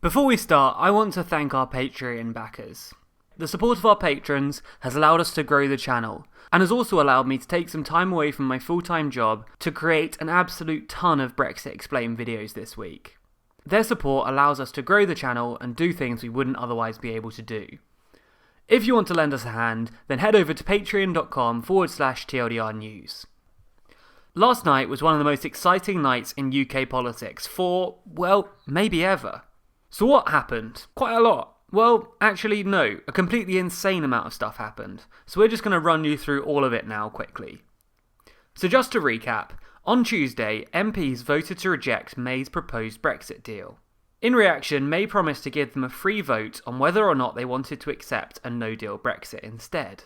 Before we start, I want to thank our Patreon backers. The support of our patrons has allowed us to grow the channel, and has also allowed me to take some time away from my full-time job to create an absolute ton of Brexit Explained videos this week. Their support allows us to grow the channel and do things we wouldn't otherwise be able to do. If you want to lend us a hand, then head over to patreon.com/TLDR news. Last night was one of the most exciting nights in UK politics for, well, maybe ever. So what happened? Quite a lot. Well, actually no, a completely insane amount of stuff happened. So we're just going to run you through all of it now quickly. So just to recap, on Tuesday, MPs voted to reject May's proposed Brexit deal. In reaction, May promised to give them a free vote on whether or not they wanted to accept a no-deal Brexit instead.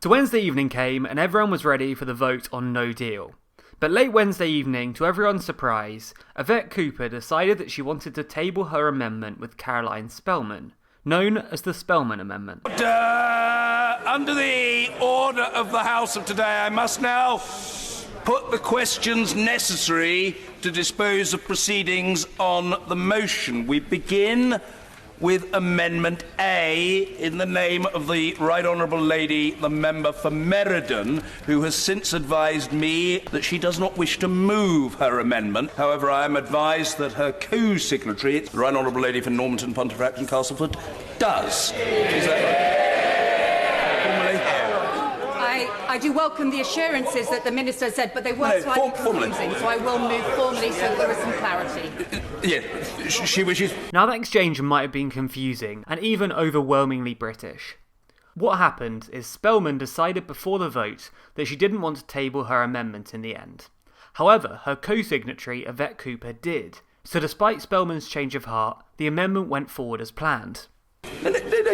So Wednesday evening came and everyone was ready for the vote on no deal. But late Wednesday evening, to everyone's surprise, Yvette Cooper decided that she wanted to table her amendment with Caroline Spelman, known as the Spelman Amendment. Under the order of the House of today, I must now put the questions necessary to dispose of proceedings on the motion. We begin with Amendment A in the name of the Right Honourable Lady, the member for Meriden, who has since advised me that she does not wish to move her amendment. However, I am advised that her co-signatory, the Right Honourable Lady for Normanton, Pontefract and Castleford, does. Is that right? I do welcome the assurances that the Minister said, but they were slightly confusing, so I will move formally so that there is some clarity. Yes, she wishes. Now that exchange might have been confusing and even overwhelmingly British. What happened is Spelman decided before the vote that she didn't want to table her amendment in the end. However, her co-signatory Yvette Cooper did, so despite Spelman's change of heart, the amendment went forward as planned.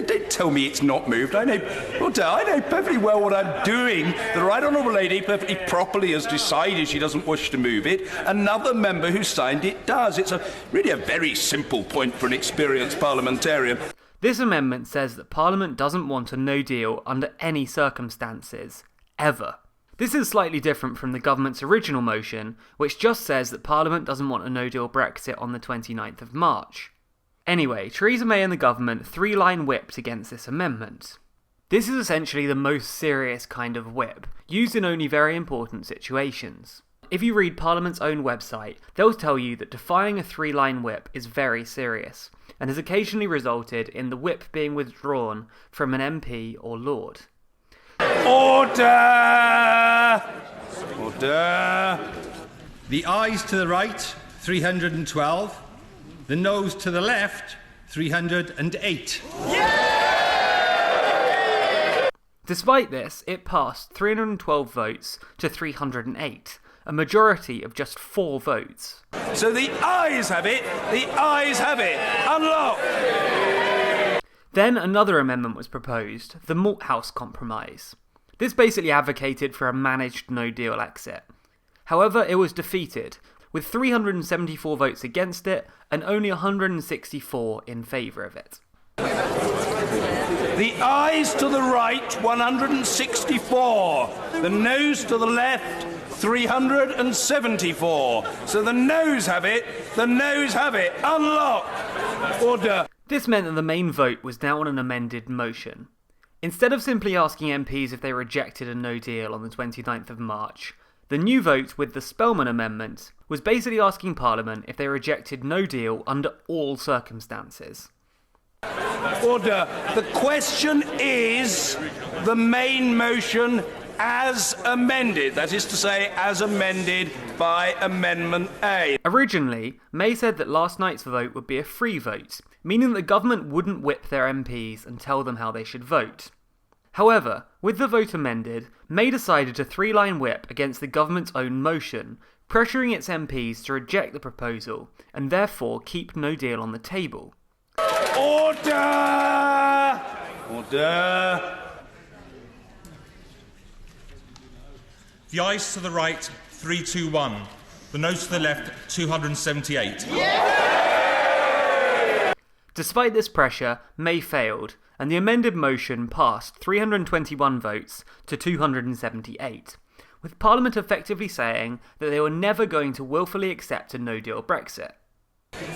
Don't tell me it's not moved. I know perfectly well what I'm doing. The Right Honourable Lady perfectly properly has decided she doesn't wish to move it. Another member who signed it does. It's really a very simple point for an experienced parliamentarian. This amendment says that Parliament doesn't want a no deal under any circumstances, ever. This is slightly different from the government's original motion, which just says that Parliament doesn't want a no deal Brexit on the 29th of March. Anyway, Theresa May and the government three-line whipped against this amendment. This is essentially the most serious kind of whip, used in only very important situations. If you read Parliament's own website, they'll tell you that defying a three-line whip is very serious, and has occasionally resulted in the whip being withdrawn from an MP or Lord. Order! Order! The ayes to the right, 312. The noes to the left, 308. Yeah! Despite this, it passed 312 votes to 308, a majority of just 4 votes. So the ayes have it, the ayes have it. Unlock! Then another amendment was proposed, the Malthouse Compromise. This basically advocated for a managed no-deal exit. However, it was defeated, with 374 votes against it and only 164 in favour of it. The ayes to the right, 164. The noes to the left, 374. So the noes have it, the noes have it. Unlock! Order. This meant that the main vote was now on an amended motion. Instead of simply asking MPs if they rejected a no deal on the 29th of March, the new vote with the Spelman Amendment was basically asking Parliament if they rejected no deal under all circumstances. Order. The question is the main motion as amended. That is to say, as amended by Amendment A. Originally, May said that last night's vote would be a free vote, meaning that the government wouldn't whip their MPs and tell them how they should vote. However, with the vote amended, May decided to three-line whip against the government's own motion, pressuring its MPs to reject the proposal and therefore keep no deal on the table. Order! Order! The ayes to the right, 321. The noes to the left, 278. Despite this pressure, May failed, and the amended motion passed 321 votes to 278, with Parliament effectively saying that they were never going to willfully accept a no-deal Brexit.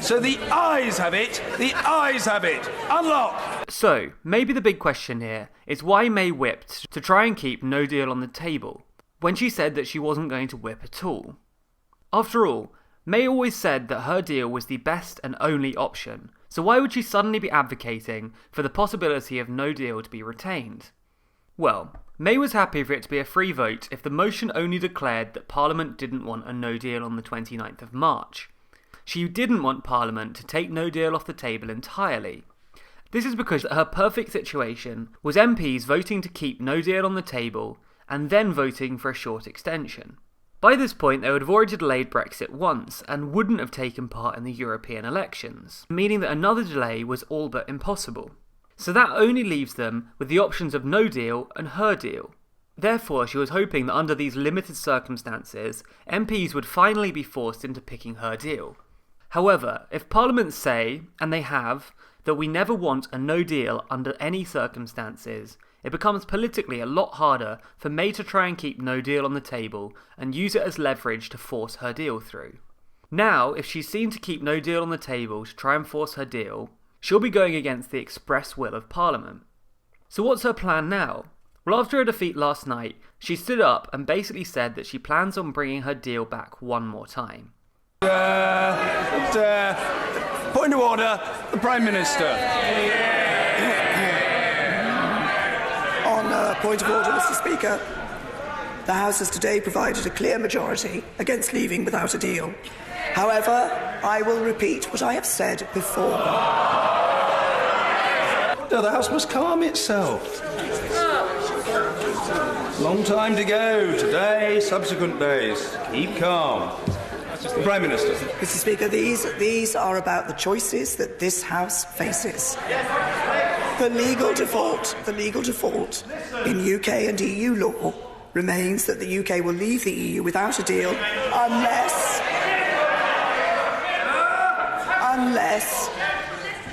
So the ayes have it. The ayes have it. Unlock. So, maybe the big question here is why May whipped to try and keep no deal on the table, when she said that she wasn't going to whip at all. After all, May always said that her deal was the best and only option, so why would she suddenly be advocating for the possibility of no deal to be retained? Well, May was happy for it to be a free vote if the motion only declared that Parliament didn't want a no deal on the 29th of March. She didn't want Parliament to take no deal off the table entirely. This is because her perfect situation was MPs voting to keep no deal on the table and then voting for a short extension. By this point, they would have already delayed Brexit once and wouldn't have taken part in the European elections, meaning that another delay was all but impossible. So that only leaves them with the options of no deal and her deal. Therefore, she was hoping that under these limited circumstances, MPs would finally be forced into picking her deal. However, if Parliament say, and they have, that we never want a no deal under any circumstances, it becomes politically a lot harder for May to try and keep no deal on the table and use it as leverage to force her deal through. Now, if she's seen to keep no deal on the table to try and force her deal, she'll be going against the express will of Parliament. So what's her plan now? Well, after her defeat last night, she stood up and basically said that she plans on bringing her deal back one more time. Point of order, the Prime Minister. On point of order, Mr. Speaker, the House has today provided a clear majority against leaving without a deal. However, I will repeat what I have said before. No, the House must calm itself. Long time to go. Today, subsequent days. Keep calm. The Prime Minister. Mr. Speaker, these are about the choices that this House faces. The legal default in UK and EU law remains that the UK will leave the EU without a deal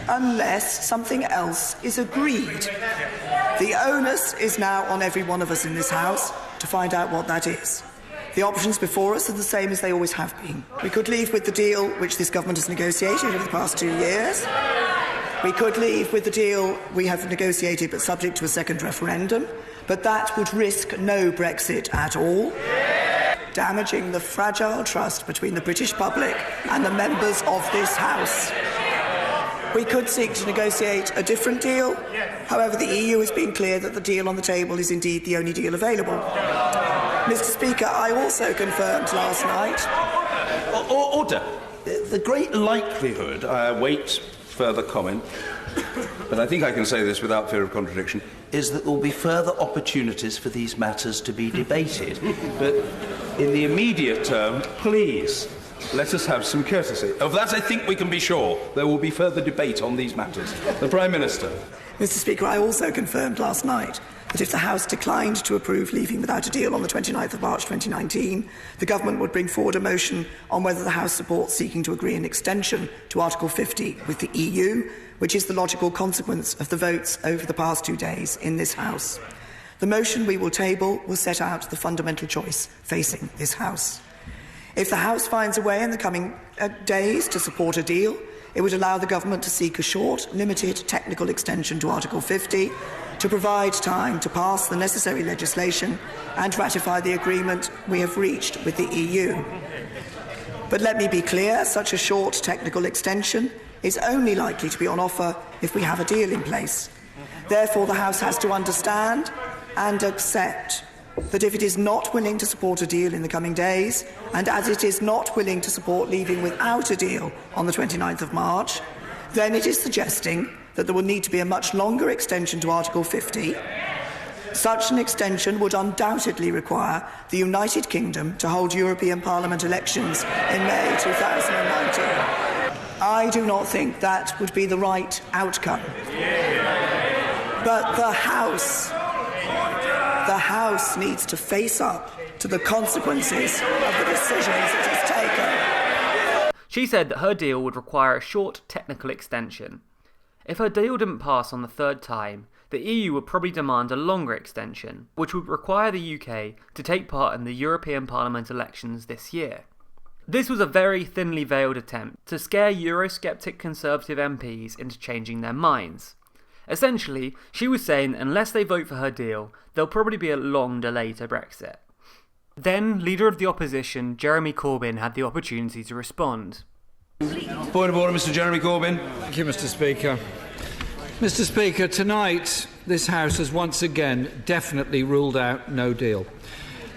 unless something else is agreed. The onus is now on every one of us in this House to find out what that is. The options before us are the same as they always have been. We could leave with the deal which this government has negotiated over the past 2 years. We could leave with the deal we have negotiated but subject to a second referendum, but that would risk no Brexit at all, damaging the fragile trust between the British public and the members of this House. We could seek to negotiate a different deal. However, the EU has been clear that the deal on the table is indeed the only deal available. Mr. Speaker, I also confirmed last night... Order. The great likelihood, I await further comment, but I think I can say this without fear of contradiction, is that there will be further opportunities for these matters to be debated. But in the immediate term, please, let us have some courtesy. Of that I think we can be sure. There will be further debate on these matters. The Prime Minister. Mr. Speaker, I also confirmed last night that if the House declined to approve leaving without a deal on the 29th of March 2019, the Government would bring forward a motion on whether the House supports seeking to agree an extension to Article 50 with the EU, which is the logical consequence of the votes over the past 2 days in this House. The motion we will table will set out the fundamental choice facing this House. If the House finds a way in the coming days to support a deal, it would allow the Government to seek a short, limited technical extension to Article 50 to provide time to pass the necessary legislation and ratify the agreement we have reached with the EU. But let me be clear, such a short technical extension is only likely to be on offer if we have a deal in place. Therefore, the House has to understand and accept that if it is not willing to support a deal in the coming days, and as it is not willing to support leaving without a deal on the 29th of March, then it is suggesting that there will need to be a much longer extension to Article 50. Such an extension would undoubtedly require the United Kingdom to hold European Parliament elections in May 2019. I do not think that would be the right outcome. But the House needs to face up to the consequences of the decisions it has taken. She said that her deal would require a short technical extension. If her deal didn't pass on the third time, the EU would probably demand a longer extension, which would require the UK to take part in the European Parliament elections this year. This was a very thinly veiled attempt to scare Eurosceptic Conservative MPs into changing their minds. Essentially, she was saying that unless they vote for her deal, there'll probably be a long delay to Brexit. Then, Leader of the Opposition, Jeremy Corbyn, had the opportunity to respond. Point of order, Mr. Jeremy Corbyn. Thank you, Mr. Speaker. Mr. Speaker, tonight this House has once again definitely ruled out no deal.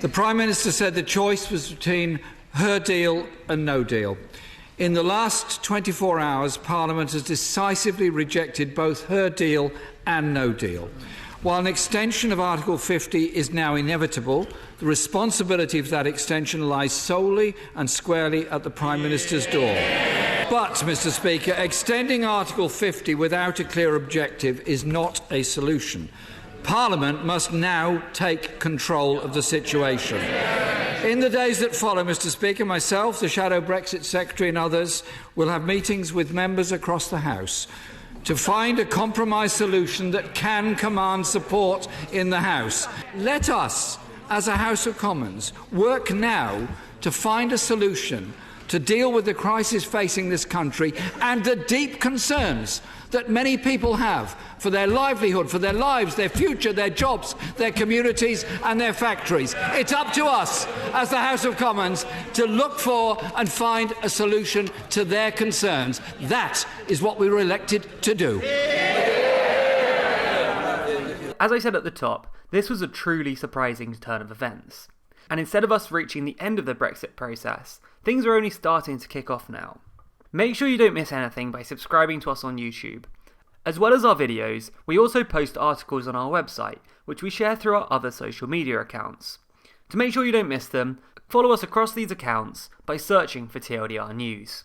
The Prime Minister said the choice was between her deal and no deal. In the last 24 hours, Parliament has decisively rejected both her deal and no deal. While an extension of Article 50 is now inevitable, the responsibility of that extension lies solely and squarely at the Prime Minister's door. But, Mr. Speaker, extending Article 50 without a clear objective is not a solution. Parliament must now take control of the situation. In the days that follow, Mr. Speaker, myself, the Shadow Brexit Secretary and others will have meetings with members across the House to find a compromise solution that can command support in the House. Let us, as a House of Commons, work now to find a solution to deal with the crisis facing this country and the deep concerns that many people have for their livelihood, for their lives, their future, their jobs, their communities and their factories. It's up to us, as the House of Commons, to look for and find a solution to their concerns. That is what we were elected to do. As I said at the top, this was a truly surprising turn of events. And instead of us reaching the end of the Brexit process, things are only starting to kick off now. Make sure you don't miss anything by subscribing to us on YouTube. As well as our videos, we also post articles on our website, which we share through our other social media accounts. To make sure you don't miss them, follow us across these accounts by searching for TLDR News.